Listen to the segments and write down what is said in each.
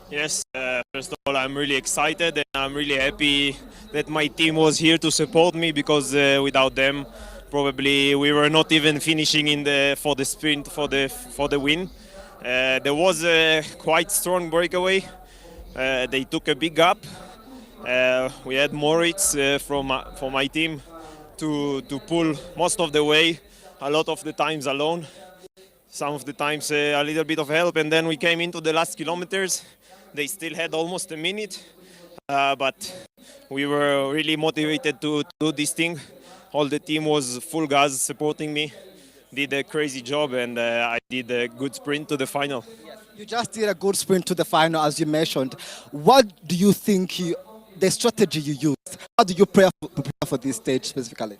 Yes, first of all, I'm really excited and I'm really happy that my team was here to support me because without them, probably we were not even finishing in the for the sprint for the win. There was a quite strong breakaway. They took a big gap. We had Moritz from my team to pull most of the way, a lot of the times alone. Some of the times a little bit of help, and then we came into the last kilometers. They still had almost a minute, but we were really motivated to do this thing. All the team was full gas supporting me, did a crazy job, and I did a good sprint to the final. You just did a good sprint to the final, as you mentioned. What do you think the strategy you used? How do you prepare for this stage specifically?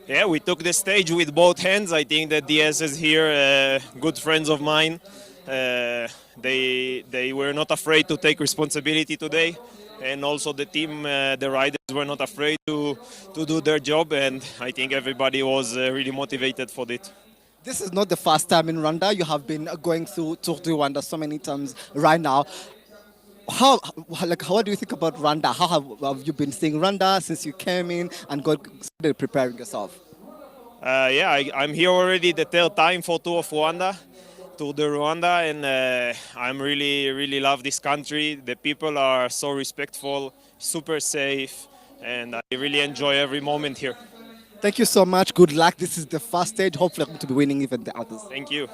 Yeah, we took the stage with both hands. I think that the SS here, good friends of mine, they were not afraid to take responsibility today, and also the team, the riders were not afraid to do their job, and I think everybody was really motivated for it. This is not the first time in Rwanda. You have been going through Tour du Rwanda so many times right now. How do you think about Rwanda? How have you been seeing Rwanda since you came in and started preparing yourself? Yeah, I'm here already the third time for Tour of Rwanda, Tour de Rwanda, and I'm really love this country. The people are so respectful, super safe, and I really enjoy every moment here. Thank you so much. Good luck. This is the first stage. Hopefully, I'm going to be winning even the others. Thank you.